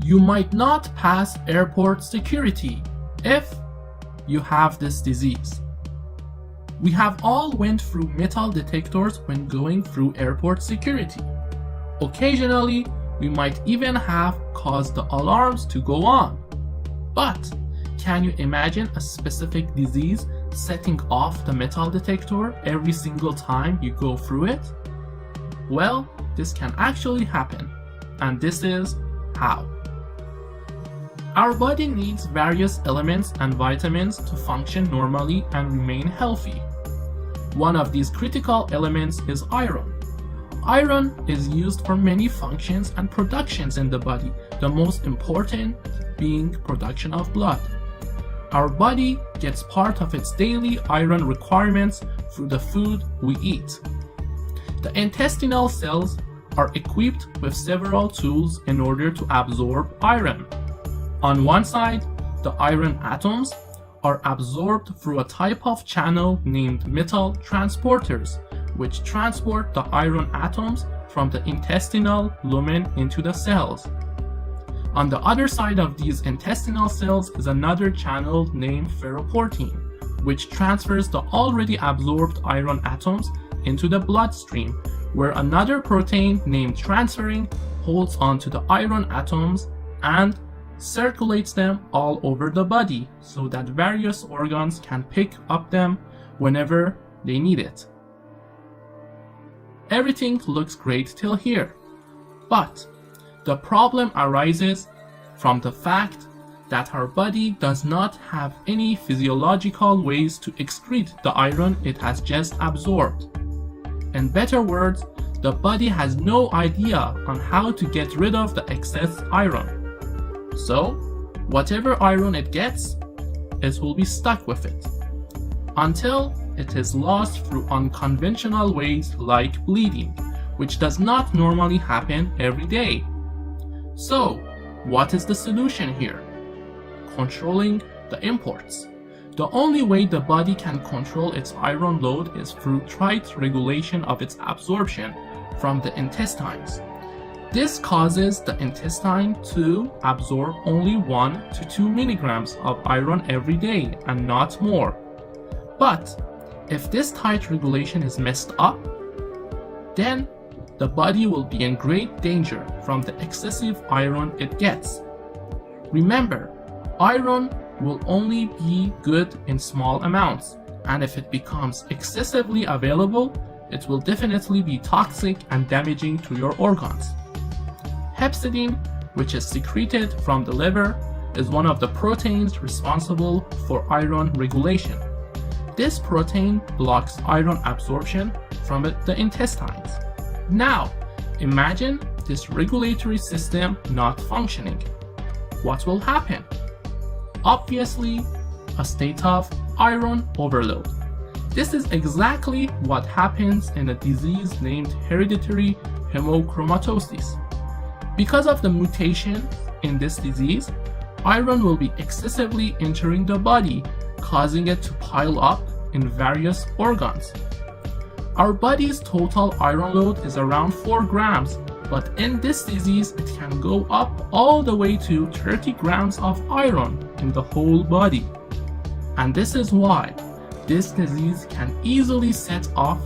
You might not pass airport security if you have this disease. We have all went through metal detectors when going through airport security. Occasionally, we might even have caused the alarms to go on. But can you imagine a specific disease setting off the metal detector every single time you go through it? Well, this can actually happen, and this is how. Our body needs various elements and vitamins to function normally and remain healthy. One of these critical elements is iron. Iron is used for many functions and productions in the body, the most important being production of blood. Our body gets part of its daily iron requirements through the food we eat. The intestinal cells are equipped with several tools in order to absorb iron. On one side, the iron atoms are absorbed through a type of channel named metal transporters, which transport the iron atoms from the intestinal lumen into the cells. On the other side of these intestinal cells is another channel named ferroportin, which transfers the already absorbed iron atoms into the bloodstream, where another protein named transferrin holds onto the iron atoms and circulates them all over the body so that various organs can pick up them whenever they need it. Everything looks great till here, but the problem arises from the fact that our body does not have any physiological ways to excrete the iron it has just absorbed. In better words, the body has no idea on how to get rid of the excess iron. So, whatever iron it gets, it will be stuck with it until it is lost through unconventional ways like bleeding, which does not normally happen every day. So, what is the solution here? Controlling the imports. The only way the body can control its iron load is through tight regulation of its absorption from the intestines. This causes the intestine to absorb only 1 to 2 milligrams of iron every day and not more. But if this tight regulation is messed up, then the body will be in great danger from the excessive iron it gets. Remember, iron will only be good in small amounts, and if it becomes excessively available, it will definitely be toxic and damaging to your organs. Hepcidin, which is secreted from the liver, is one of the proteins responsible for iron regulation. This protein blocks iron absorption from the intestines. Now, imagine this regulatory system not functioning. What will happen? Obviously, a state of iron overload. This is exactly what happens in a disease named hereditary hemochromatosis. Because of the mutation in this disease, iron will be excessively entering the body, causing it to pile up in various organs. Our body's total iron load is around 4 grams, but in this disease it can go up all the way to 30 grams of iron in the whole body. And this is why this disease can easily set off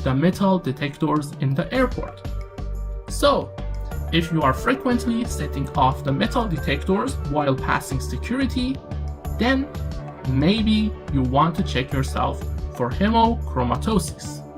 the metal detectors in the airport. So, if you are frequently setting off the metal detectors while passing security, then maybe you want to check yourself for hemochromatosis.